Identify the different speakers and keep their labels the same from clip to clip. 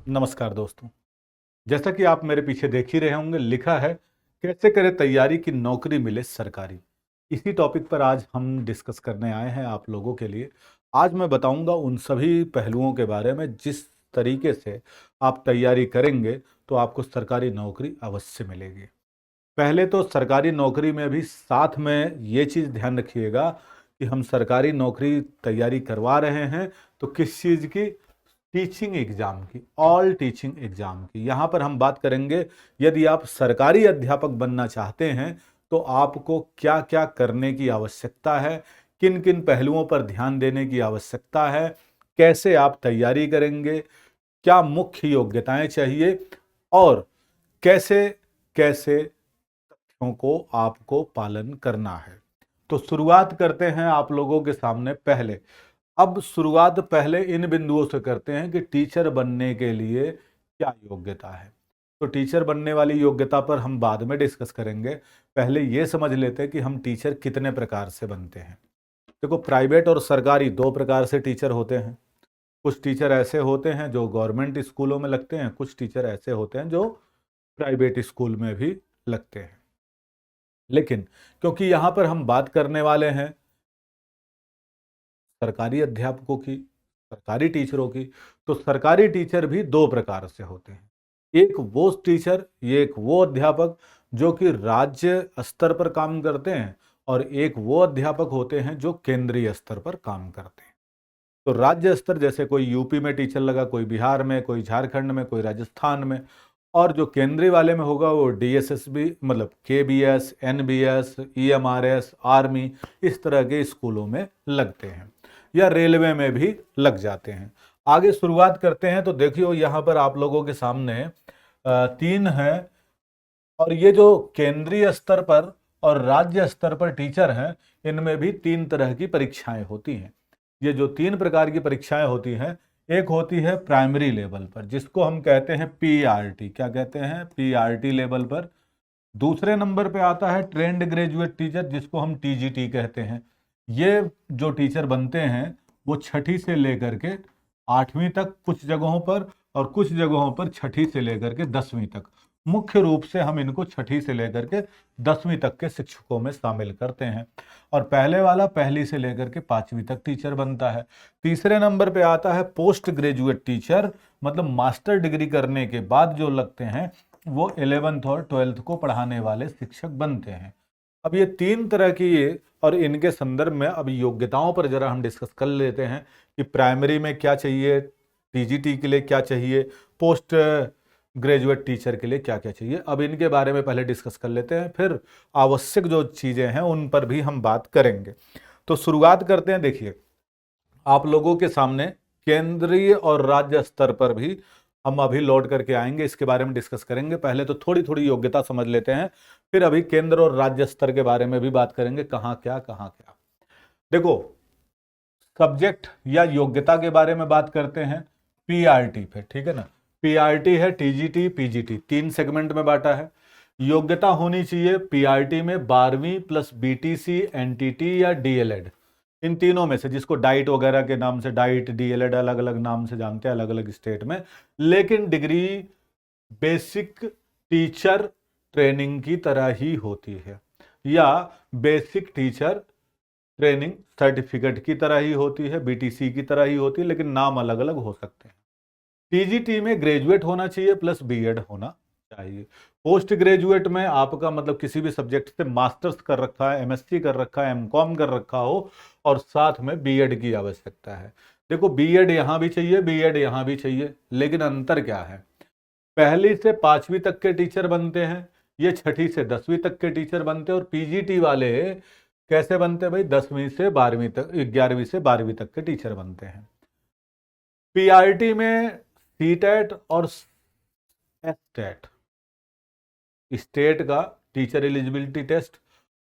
Speaker 1: नमस्कार दोस्तों। जैसा कि आप मेरे पीछे देख ही रहे होंगे, लिखा है कैसे करें तैयारी की नौकरी मिले सरकारी। इसी टॉपिक पर आज हम डिस्कस करने आए हैं आप लोगों के लिए। आज मैं बताऊंगा उन सभी पहलुओं के बारे में जिस तरीके से आप तैयारी करेंगे तो आपको सरकारी नौकरी अवश्य मिलेगी। पहले तो सरकारी नौकरी में भी साथ में ये चीज़ ध्यान रखिएगा कि हम सरकारी नौकरी तैयारी करवा रहे हैं तो किस चीज़ की, टीचिंग एग्जाम की, ऑल टीचिंग एग्जाम की। यहाँ पर हम बात करेंगे यदि आप सरकारी अध्यापक बनना चाहते हैं तो आपको क्या क्या करने की आवश्यकता है, किन किन पहलुओं पर ध्यान देने की आवश्यकता है, कैसे आप तैयारी करेंगे, क्या मुख्य योग्यताएं चाहिए और कैसे कैसे तथ्यों को आपको पालन करना है। तो शुरुआत करते हैं आप लोगों के सामने। पहले अब शुरुआत पहले इन बिंदुओं से करते हैं कि टीचर बनने के लिए क्या योग्यता है। तो टीचर बनने वाली योग्यता पर हम बाद में डिस्कस करेंगे। पहले ये समझ लेते हैं कि हम टीचर कितने प्रकार से बनते हैं। देखो, प्राइवेट और सरकारी दो प्रकार से टीचर होते हैं। कुछ टीचर ऐसे होते हैं जो गवर्नमेंट स्कूलों में लगते हैं, कुछ टीचर ऐसे होते हैं जो प्राइवेट स्कूल में भी लगते हैं। लेकिन क्योंकि यहाँ पर हम बात करने वाले हैं सरकारी अध्यापकों की, सरकारी टीचरों की, तो सरकारी टीचर भी दो प्रकार से होते हैं। एक वो टीचर, ये एक वो अध्यापक जो कि राज्य स्तर पर काम करते हैं, और एक वो अध्यापक होते हैं जो केंद्रीय स्तर पर काम करते हैं। तो राज्य स्तर जैसे कोई यूपी में टीचर लगा, कोई बिहार में, कोई झारखंड में, कोई राजस्थान में, और जो केंद्रीय वाले में होगा वो डीएसएसबी मतलब केबीएस, एनबीएस, ईएमआरएस, आर्मी, इस तरह के स्कूलों में लगते हैं, या रेलवे में भी लग जाते हैं। आगे शुरुआत करते हैं तो देखियो यहाँ पर आप लोगों के सामने तीन है, और ये जो केंद्रीय स्तर पर और राज्य स्तर पर टीचर हैं, इनमें भी तीन तरह की परीक्षाएं होती हैं। ये जो तीन प्रकार की परीक्षाएं होती हैं, एक होती है प्राइमरी लेवल पर जिसको हम कहते हैं पीआरटी। क्या कहते हैं? पीआरटी लेवल पर। दूसरे नंबर पे आता है ट्रेंड ग्रेजुएट टीचर जिसको हम टीजीटी कहते हैं। ये जो टीचर बनते हैं वो छठी से लेकर के 8वीं तक कुछ जगहों पर, और कुछ जगहों पर छठी से लेकर के 10वीं तक। मुख्य रूप से हम इनको छठी से लेकर के 10वीं तक के शिक्षकों में शामिल करते हैं। और पहले वाला पहली से लेकर के 5वीं तक टीचर बनता है। तीसरे नंबर पे आता है पोस्ट ग्रेजुएट टीचर, मतलब मास्टर डिग्री करने के बाद जो लगते हैं वो 11th और 12th को पढ़ाने वाले शिक्षक बनते हैं। अब ये तीन तरह की और इनके संदर्भ में अब योग्यताओं पर जरा हम डिस्कस कर लेते हैं कि प्राइमरी में क्या चाहिए, टीजीटी के लिए क्या चाहिए, पोस्ट ग्रेजुएट टीचर के लिए क्या क्या चाहिए। अब इनके बारे में पहले डिस्कस कर लेते हैं, फिर आवश्यक जो चीज़ें हैं उन पर भी हम बात करेंगे। तो शुरुआत करते हैं। देखिए, आप लोगों के सामने केंद्रीय और राज्य स्तर पर भी हम अभी लौट करके आएंगे, इसके बारे में डिस्कस करेंगे। पहले तो थोड़ी थोड़ी योग्यता समझ लेते हैं, फिर अभी केंद्र और राज्य स्तर के बारे में भी बात करेंगे, कहाँ क्या कहाँ क्या। देखो, सब्जेक्ट या योग्यता के बारे में बात करते हैं पीआरटी पे, ठीक है ना। पीआरटी है टीजीटी, पीजीटी, तीन सेगमेंट में बांटा है। योग्यता होनी चाहिए पीआरटी में 12वीं प्लस बीटीसी, एनटीटी या डीएलएड, इन तीनों में से, जिसको डाइट वगैरह के नाम से, डाइट डीएलएड अलग अलग नाम से जानते हैं अलग अलग स्टेट में। लेकिन डिग्री बेसिक टीचर ट्रेनिंग की तरह ही होती है, या बेसिक टीचर ट्रेनिंग सर्टिफिकेट की तरह ही होती है, बीटीसी की तरह ही होती है, लेकिन नाम अलग अलग हो सकते हैं। टीजीटी में ग्रेजुएट होना चाहिए प्लस बीएड होना चाहिए। पोस्ट ग्रेजुएट में आपका मतलब किसी भी सब्जेक्ट से मास्टर्स कर रखा है, एमएससी कर रखा है, एमकॉम कर रखा हो, और साथ में बीएड की आवश्यकता है। देखो, बीएड यहां भी चाहिए, बीएड यहां भी चाहिए, लेकिन अंतर क्या है? पहली से 5वीं तक के टीचर बनते हैं, ये छठी से 10वीं तक के टीचर बनते हैं। और पीजीटी वाले कैसे बनते हैं भाई? 10वीं से 12वीं तक, 11वीं से 12वीं तक के टीचर बनते हैं। पीआरटी में सीटेट और एसटेट, स्टेट का टीचर एलिजिबिलिटी टेस्ट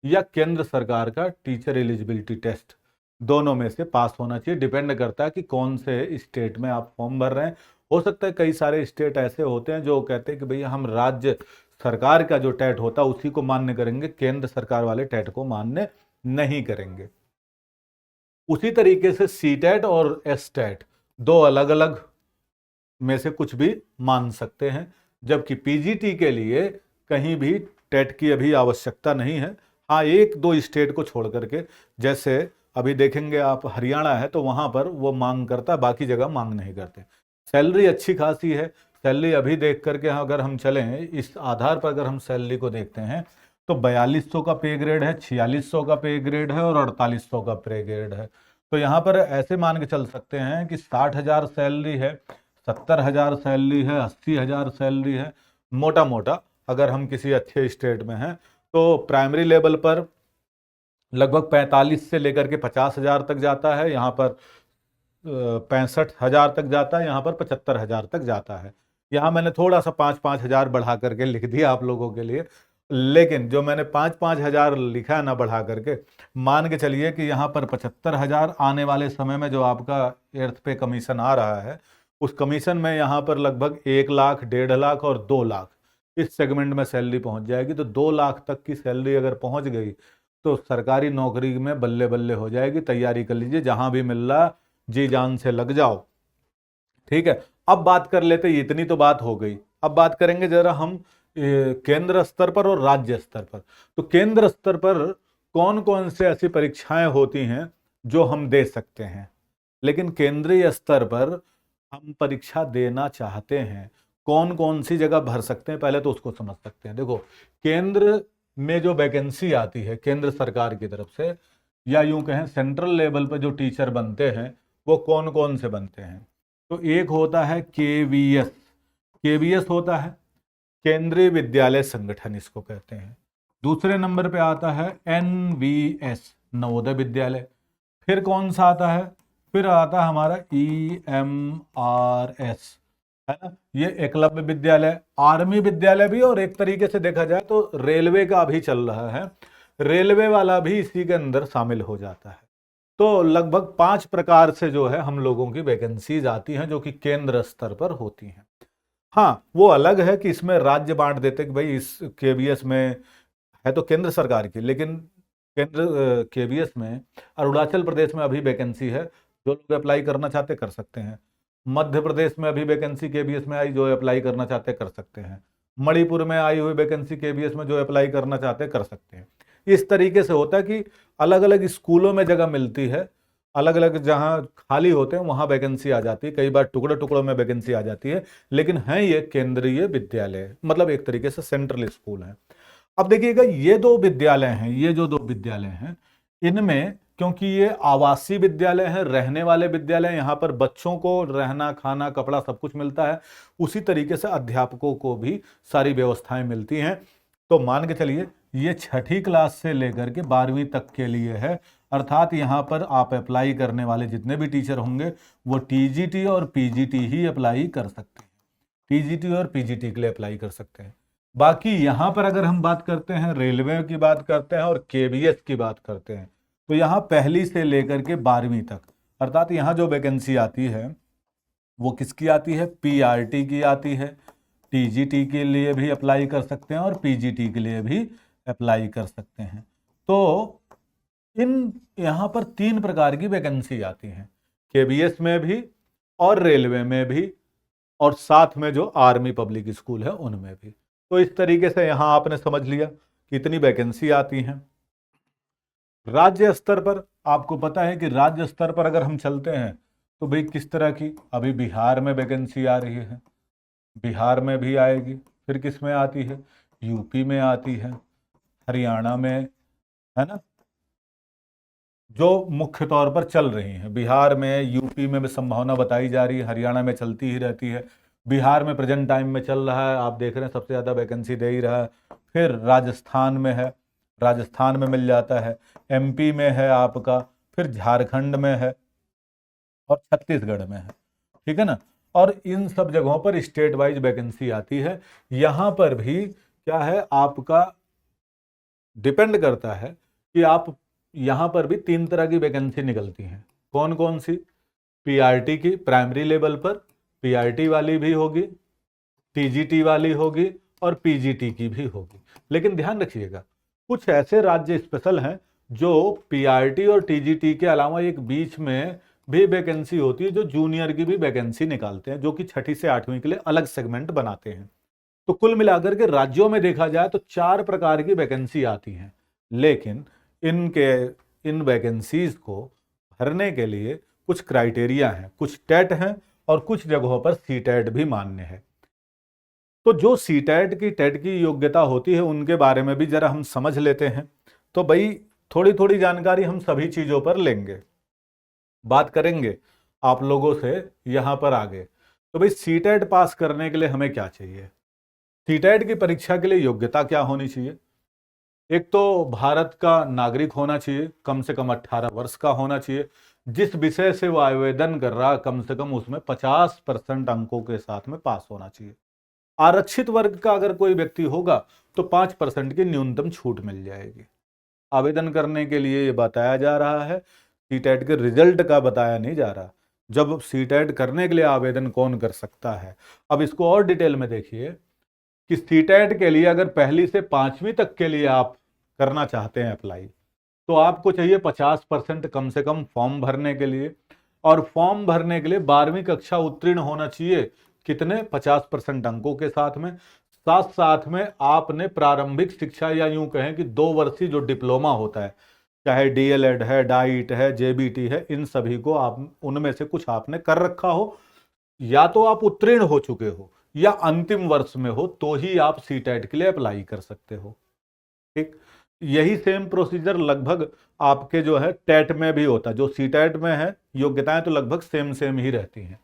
Speaker 1: या केंद्र सरकार का टीचर एलिजिबिलिटी टेस्ट, दोनों में से पास होना चाहिए। डिपेंड करता है कि कौन से स्टेट में आप फॉर्म भर रहे हैं। हो सकता है कई सारे स्टेट ऐसे होते हैं जो कहते हैं कि भैया हम राज्य सरकार का जो टेट होता है उसी को मान्य करेंगे, केंद्र सरकार वाले टेट को मान्य नहीं करेंगे। उसी तरीके से सीटेट और एसटेट दो अलग अलग में से कुछ भी मान सकते हैं, जबकि पीजीटी के लिए कहीं भी टेट की अभी आवश्यकता नहीं है। हाँ, एक दो स्टेट को छोड़ करके, जैसे अभी देखेंगे आप हरियाणा है तो वहाँ पर वो मांग करता है, बाकी जगह मांग नहीं करते। सैलरी अच्छी खासी है। सैलरी अभी देख करके अगर हम चलें, इस आधार पर अगर हम सैलरी को देखते हैं तो 4200 का पे ग्रेड है, 4600 का पे ग्रेड है और 4800 का पे ग्रेड है। तो यहाँ पर ऐसे मान के चल सकते हैं कि 60,000 सैलरी है, 70,000 सैलरी है, 80,000 सैलरी है। मोटा मोटा अगर हम किसी अच्छे स्टेट में हैं तो प्राइमरी लेवल पर लगभग 45 से लेकर के 50,000 तक जाता है, यहाँ पर 65,000 तक जाता है, यहाँ पर 75,000 तक जाता है। यहाँ मैंने थोड़ा सा 5-5 हज़ार बढ़ा करके लिख दिया आप लोगों के लिए, लेकिन जो मैंने 5-5 हज़ार लिखा है ना बढ़ा करके, मान के चलिए कि यहाँ पर 75,000 आने वाले समय में जो आपका एर्थ पे कमीशन आ रहा है, उस कमीशन में यहाँ पर लगभग 1 लाख, 1.5 लाख और 2 लाख इस सेगमेंट में सैलरी पहुँच जाएगी। तो 2 लाख तक की सैलरी अगर पहुँच गई तो सरकारी नौकरी में बल्ले बल्ले हो जाएगी। तैयारी कर लीजिए, जहां भी मिल रहा जी जान से लग जाओ। ठीक है, अब बात कर लेते, इतनी तो बात हो गई। अब बात करेंगे जरा हम केंद्र स्तर पर और राज्य स्तर पर। तो केंद्र स्तर पर कौन कौन से ऐसी परीक्षाएं होती हैं जो हम दे सकते हैं, लेकिन केंद्रीय स्तर पर हम परीक्षा देना चाहते हैं, कौन कौन सी जगह भर सकते हैं, पहले तो उसको समझ सकते हैं। देखो, केंद्र में जो वैकेंसी आती है केंद्र सरकार की तरफ से, या यूं कहें सेंट्रल लेवल पर जो टीचर बनते हैं, वो कौन कौन से बनते हैं। तो एक होता है केवीएस, केवीएस होता है केंद्रीय विद्यालय संगठन, इसको कहते हैं। दूसरे नंबर पे आता है एनवीएस, नवोदय विद्यालय। फिर कौन सा आता है, फिर आता है हमारा ईएमआरएस, है ना, ये एकलव्य विद्यालय, आर्मी विद्यालय भी, और एक तरीके से देखा जाए तो रेलवे का भी चल रहा है, रेलवे वाला भी इसी के अंदर शामिल हो जाता है। तो लगभग 5 प्रकार से जो है हम लोगों की वैकेंसीज आती हैं जो कि केंद्र स्तर पर होती हैं। हाँ, वो अलग है कि इसमें राज्य बांट देते कि भाई इस केवीएस में है तो केंद्र सरकार की, लेकिन केंद्र केवीएस में अरुणाचल प्रदेश में अभी वैकेंसी है, जो लोग अप्लाई करना चाहते कर सकते हैं। मध्य प्रदेश में अभी वैकेंसी केवीएस में आई, जो अप्लाई करना चाहते कर सकते हैं। मणिपुर में आई हुई वैकेंसी केवीएस में, जो अप्लाई करना चाहते कर सकते हैं। इस तरीके से होता है कि अलग अलग स्कूलों में जगह मिलती है, अलग अलग जहां खाली होते हैं वहां वैकेंसी आ जाती है, कई बार टुकड़े टुकड़ों में वैकेंसी आ जाती है, लेकिन है ये केंद्रीय विद्यालय, मतलब एक तरीके से सेंट्रल स्कूल है। अब देखिएगा, ये दो विद्यालय हैं, ये जो दो विद्यालय हैं, इनमें क्योंकि ये आवासीय विद्यालय है, रहने वाले विद्यालय, यहाँ पर बच्चों को रहना, खाना, कपड़ा सब कुछ मिलता है, उसी तरीके से अध्यापकों को भी सारी व्यवस्थाएं मिलती हैं। तो मान के चलिए ये 6ठी क्लास से लेकर के 12वीं तक के लिए है, अर्थात यहाँ पर आप अप्लाई करने वाले जितने भी टीचर होंगे वो टीजीटी और पीजीटी ही अप्लाई कर सकते हैं, टीजीटी और पीजीटी के लिए अप्लाई कर सकते हैं। बाकी यहाँ पर अगर हम बात करते हैं, रेलवे की बात करते हैं और केवीएस की बात करते हैं, तो यहाँ 1ली से लेकर के 12वीं तक, अर्थात यहाँ जो वैकेंसी आती है वो किसकी आती है, पीआरटी की आती है। टीजीटी के लिए भी अप्लाई कर सकते हैं और पीजीटी के लिए भी अप्लाई कर सकते हैं। तो इन यहाँ पर 3 प्रकार की वैकेंसी आती हैं, केवीएस में भी और रेलवे में भी, और साथ में जो आर्मी पब्लिक स्कूल है उनमें भी। तो इस तरीके से यहाँ आपने समझ लिया कितनी वैकेंसी आती हैं। राज्य स्तर पर आपको पता है कि राज्य स्तर पर अगर हम चलते हैं तो भाई किस तरह की, अभी बिहार में वैकेंसी आ रही है, बिहार में भी आएगी, फिर किस में आती है, यूपी में आती है, हरियाणा में, है ना, जो मुख्य तौर पर चल रही हैं। बिहार में, यूपी में भी संभावना बताई जा रही है, हरियाणा में चलती ही रहती है। बिहार में प्रेजेंट टाइम में चल रहा है, आप देख रहे हैं सबसे ज़्यादा वैकेंसी दे ही रहा है। फिर राजस्थान में है, राजस्थान में मिल जाता है, एमपी में है आपका, फिर झारखंड में है और छत्तीसगढ़ में है, ठीक है ना। और इन सब जगहों पर स्टेट वाइज वैकेंसी आती है। यहाँ पर भी क्या है, आपका डिपेंड करता है कि आप, यहाँ पर भी 3 तरह की वैकेंसी निकलती हैं। कौन कौन सी, पीआरटी की प्राइमरी लेवल पर पीआरटी वाली भी होगी, टीजीटी वाली होगी और पीजीटी की भी होगी। लेकिन ध्यान रखिएगा, कुछ ऐसे राज्य स्पेशल हैं जो पीआरटी और टीजीटी के अलावा एक बीच में भी वैकेंसी होती है जो जूनियर की भी वैकेंसी निकालते हैं, जो कि 6ठी से 8वीं के लिए अलग सेगमेंट बनाते हैं। तो कुल मिलाकर के राज्यों में देखा जाए तो 4 प्रकार की वैकेंसी आती हैं, लेकिन इन वैकेंसीज को भरने के लिए कुछ क्राइटेरिया हैं, कुछ टेट हैं और कुछ जगहों पर सीटेट भी मान्य है। तो जो सीटेट की टेट की योग्यता होती है उनके बारे में भी जरा हम समझ लेते हैं। तो भाई थोड़ी थोड़ी जानकारी हम सभी चीजों पर लेंगे, बात करेंगे आप लोगों से यहां पर आगे। तो भाई सीटेट पास करने के लिए हमें क्या चाहिए? सीटेट की परीक्षा के लिए योग्यता क्या होनी चाहिए? एक तो भारत का नागरिक होना चाहिए, कम से कम 18 वर्ष का होना चाहिए, जिस विषय से वो आवेदन कर रहा कम से कम उसमें 50% अंकों के साथ में पास होना चाहिए। आरक्षित वर्ग का अगर कोई व्यक्ति होगा तो 5% की न्यूनतम छूट मिल जाएगी। आवेदन करने के लिए ये बताया जा रहा है, सीटेट के रिजल्ट का बताया नहीं जा रहा। जब सीटेट करने के लिए आवेदन कौन कर सकता है, अब इसको और डिटेल में देखिए कि सीटेट के लिए अगर 1ली से 5वीं तक के लिए आप करना चाहते हैं अप्लाई, तो आपको चाहिए 50% कम से कम फॉर्म भरने के लिए, और फॉर्म भरने के लिए 12वीं कक्षा उत्तीर्ण होना चाहिए। कितने? 50% अंकों के साथ में। साथ साथ में आपने प्रारंभिक शिक्षा या यूं कहें कि 2 वर्षीय जो डिप्लोमा होता है, चाहे डीएलएड है, डाइट है, जेबीटी है, इन सभी को आप उनमें से कुछ आपने कर रखा हो, या तो आप उत्तीर्ण हो चुके हो या अंतिम वर्ष में हो, तो ही आप सीटेट के लिए अप्लाई कर सकते हो। ठीक, यही सेम प्रोसीजर लगभग आपके जो है टेट में भी होता है। जो सीटेट में है योग्यताएं तो लगभग सेम ही रहती हैं।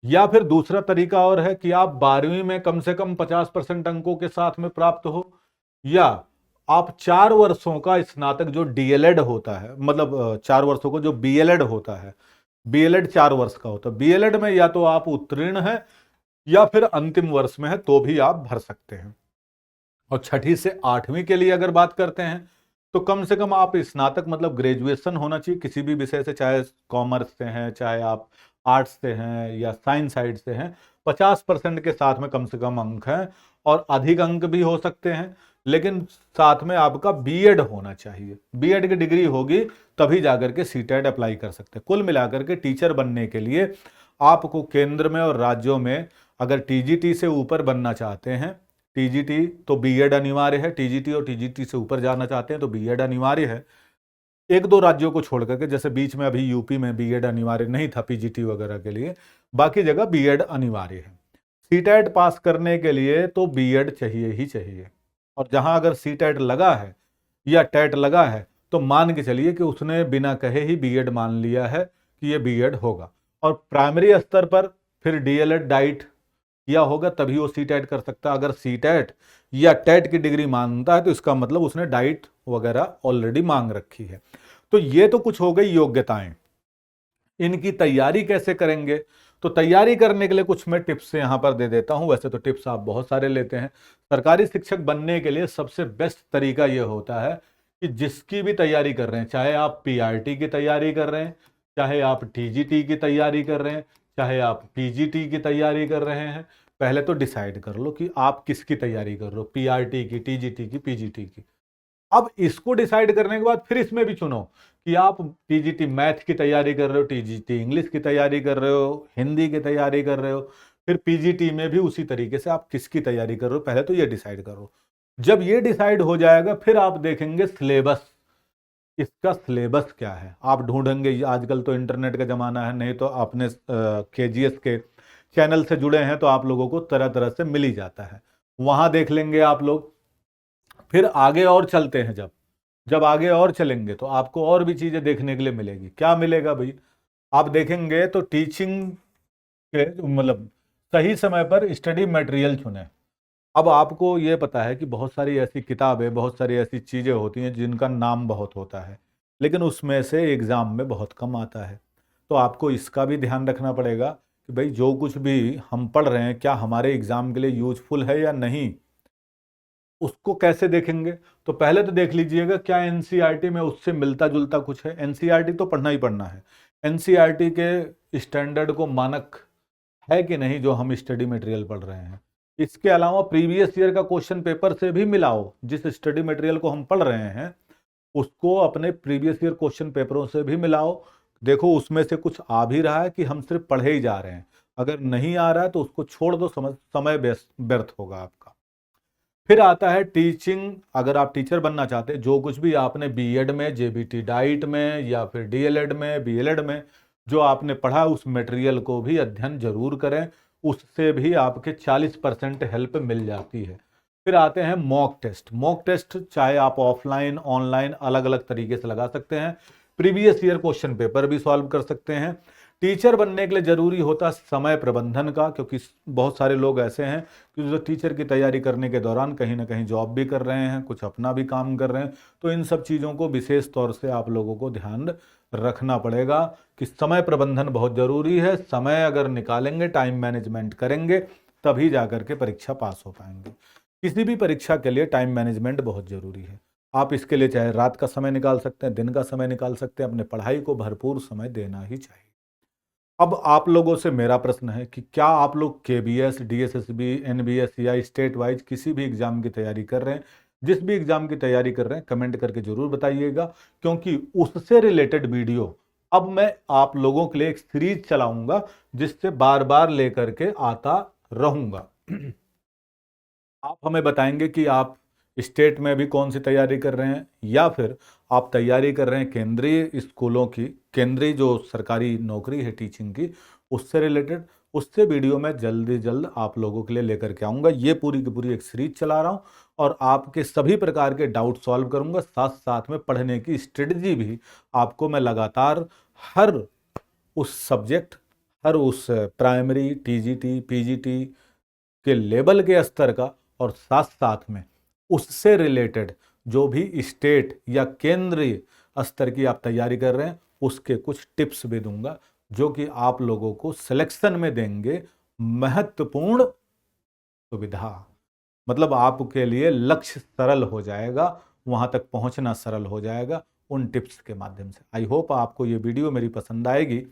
Speaker 1: या फिर दूसरा तरीका और है कि आप 12वीं में कम से कम 50% अंकों के साथ में प्राप्त हो, या आप 4 वर्षों का स्नातक जो डीएलएड होता है, मतलब 4 वर्षों को जो बीएलएड होता है, बीएलएड 4 वर्ष का होता है, बीएलएड में या तो आप उत्तीर्ण हैं या फिर अंतिम वर्ष में है, तो भी आप भर सकते हैं। और 6ठी से 8वीं के लिए अगर बात करते हैं तो कम से कम आप स्नातक मतलब ग्रेजुएशन होना चाहिए किसी भी विषय से, चाहे कॉमर्स से हैं, चाहे आप आर्ट्स से हैं या साइंस साइड से हैं। 50% के साथ में कम से कम अंक हैं, और अधिक अंक भी हो सकते हैं, लेकिन साथ में आपका बीएड होना चाहिए। बीएड की डिग्री होगी तभी जाकर के सीटेट अप्लाई कर सकते हैं। कुल मिलाकर के टीचर बनने के लिए आपको केंद्र में और राज्यों में अगर टीजीटी से ऊपर बनना चाहते हैं, टीजीटी तो बीएड अनिवार्य है, टीजीटी और टीजीटी से ऊपर जाना चाहते हैं तो बीएड अनिवार्य है। 1-2 राज्यों को छोड़ करके, जैसे बीच में अभी यूपी में बीएड अनिवार्य नहीं था पीजीटी वगैरह के लिए, बाकी जगह बीएड अनिवार्य है। सीटेट पास करने के लिए तो बीएड चाहिए ही चाहिए, और जहां अगर सीटेट लगा है या टेट लगा है तो मान के चलिए कि उसने बिना कहे ही बीएड मान लिया है कि ये बीएड होगा। और प्राइमरी स्तर पर फिर डीएलएड डाइट किया होगा तभी वो सीटेट कर सकता है। अगर सीटेट या टेट की डिग्री मांगता है तो इसका मतलब उसने डाइट वगैरह ऑलरेडी मांग रखी है। तो ये तो कुछ हो गई योग्यताएं। इनकी तैयारी कैसे करेंगे? तो तैयारी करने के लिए कुछ मैं टिप्स यहां पर दे देता हूं। वैसे तो टिप्स आप बहुत सारे लेते हैं। सरकारी शिक्षक बनने के लिए सबसे बेस्ट तरीका यह होता है कि जिसकी भी तैयारी कर रहे हैं, चाहे आप पीआरटी की तैयारी कर रहे हैं, चाहे आप टीजीटी की तैयारी कर रहे हैं, चाहे आप पीजीटी की तैयारी कर रहे हैं, पहले तो डिसाइड कर लो कि आप किसकी तैयारी कर रहे हो, पीआरटी की, टीजीटी की, पीजीटी की। अब इसको डिसाइड करने के बाद फिर इसमें भी चुनो कि आप टीजीटी मैथ की तैयारी कर रहे हो, टीजीटी इंग्लिश की तैयारी कर रहे हो, हिंदी की तैयारी कर रहे हो, फिर पीजीटी में भी उसी तरीके से आप किसकी तैयारी कर रहे हो, पहले तो ये डिसाइड करो। जब ये डिसाइड हो जाएगा फिर आप देखेंगे सिलेबस, इसका सिलेबस क्या है आप ढूंढेंगे। आजकल तो इंटरनेट का जमाना है, नहीं तो अपने केजीएस के चैनल से जुड़े हैं तो आप लोगों को तरह तरह से मिल ही जाता है, वहां देख लेंगे आप लोग। फिर आगे और चलते हैं, जब जब आगे और चलेंगे तो आपको और भी चीजें देखने के लिए मिलेगी। क्या मिलेगा भाई? आप देखेंगे तो टीचिंग के मतलब सही समय पर स्टडी मटेरियल चुने। अब आपको ये पता है कि बहुत सारी ऐसी किताबें, बहुत सारी ऐसी चीजें होती हैं जिनका नाम बहुत होता है, लेकिन उसमें से एग्जाम में बहुत कम आता है। तो आपको इसका भी ध्यान रखना पड़ेगा कि भाई जो कुछ भी हम पढ़ रहे हैं क्या हमारे एग्जाम के लिए यूजफुल है या नहीं। उसको कैसे देखेंगे? तो पहले तो देख लीजिएगा क्या एनसीईआरटी में उससे मिलता जुलता कुछ है। एनसीईआरटी तो पढ़ना ही पढ़ना है। एनसीईआरटी के स्टैंडर्ड को मानक है कि नहीं जो हम स्टडी मटेरियल पढ़ रहे हैं। इसके अलावा प्रीवियस ईयर का क्वेश्चन पेपर से भी मिलाओ। जिस स्टडी मटेरियल को हम पढ़ रहे हैं उसको अपने प्रीवियस ईयर क्वेश्चन पेपरों से भी मिलाओ देखो उसमें से कुछ आ भी रहा है कि हम सिर्फ पढ़े ही जा रहे हैं, अगर नहीं आ रहा है तो उसको छोड़ दो, समय व्यर्थ होगा आपका। फिर आता है टीचिंग। अगर आप टीचर बनना चाहते हैं, जो कुछ भी आपने बीएड में, जेबीटी डाइट में या फिर डीएलएड में, बीएलएड में जो आपने पढ़ा, उस मटेरियल को भी अध्ययन जरूर करें, उससे भी आपके 40% हेल्प मिल जाती है। फिर आते हैं मॉक टेस्ट। मॉक टेस्ट चाहे आप ऑफलाइन ऑनलाइन अलग अलग तरीके से लगा सकते हैं, प्रीवियस ईयर क्वेश्चन पेपर भी सॉल्व कर सकते हैं। टीचर बनने के लिए जरूरी होता है समय प्रबंधन का, क्योंकि बहुत सारे लोग ऐसे हैं कि जो टीचर की तैयारी करने के दौरान कहीं ना कहीं जॉब भी कर रहे हैं, कुछ अपना भी काम कर रहे हैं। तो इन सब चीज़ों को विशेष तौर से आप लोगों को ध्यान रखना पड़ेगा कि समय प्रबंधन बहुत ज़रूरी है। समय अगर निकालेंगे, टाइम मैनेजमेंट करेंगे, तभी जा करके परीक्षा पास हो पाएंगे। किसी भी परीक्षा के लिए टाइम मैनेजमेंट बहुत ज़रूरी है। आप इसके लिए चाहे रात का समय निकाल सकते हैं, दिन का समय निकाल सकते हैं, अपने पढ़ाई को भरपूर समय देना ही चाहिए। अब आप लोगों से मेरा प्रश्न है कि क्या आप लोग केबीएस, डीएसएसबी, एनबीएस या स्टेट वाइज किसी भी एग्जाम की तैयारी कर रहे हैं? जिस भी एग्जाम की तैयारी कर रहे हैं कमेंट करके जरूर बताइएगा, क्योंकि उससे रिलेटेड वीडियो अब मैं आप लोगों के लिए एक सीरीज चलाऊंगा, जिससे बार बार लेकर के आता रहूंगा। आप हमें बताएंगे कि आप स्टेट में भी कौन सी तैयारी कर रहे हैं, या फिर आप तैयारी कर रहे हैं केंद्रीय स्कूलों की, केंद्रीय जो सरकारी नौकरी है टीचिंग की, उससे रिलेटेड। उससे वीडियो मैं जल्दी जल्द आप लोगों के लिए लेकर के आऊँगा। ये पूरी की पूरी एक सीरीज चला रहा हूँ और आपके सभी प्रकार के डाउट सॉल्व करूँगा। साथ साथ में पढ़ने की स्ट्रेटजी भी आपको मैं लगातार हर उस सब्जेक्ट, हर उस प्राइमरी, टीजीटी, पीजीटी के लेवल के स्तर का, और साथ साथ में उससे रिलेटेड जो भी स्टेट या केंद्रीय स्तर की आप तैयारी कर रहे हैं, उसके कुछ टिप्स भी दूंगा, जो कि आप लोगों को सिलेक्शन में देंगे महत्वपूर्ण सुविधा। मतलब आपके लिए लक्ष्य सरल हो जाएगा, वहां तक पहुंचना सरल हो जाएगा उन टिप्स के माध्यम से। आई होप आपको ये वीडियो मेरी पसंद आएगी,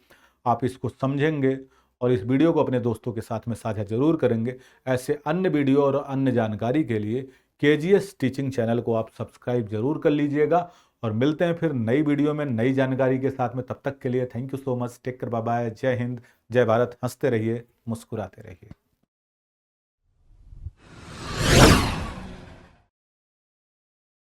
Speaker 1: आप इसको समझेंगे और इस वीडियो को अपने दोस्तों के साथ में साझा जरूर करेंगे। ऐसे अन्य वीडियो और अन्य जानकारी के लिए केजीएस टीचिंग चैनल को आप सब्सक्राइब जरूर कर लीजिएगा। और मिलते हैं फिर नई वीडियो में नई जानकारी के साथ में। तब तक के लिए thank you so much, take care, bye bye, Jai Hind, जय भारत। हंसते रहिए, मुस्कुराते रहिए।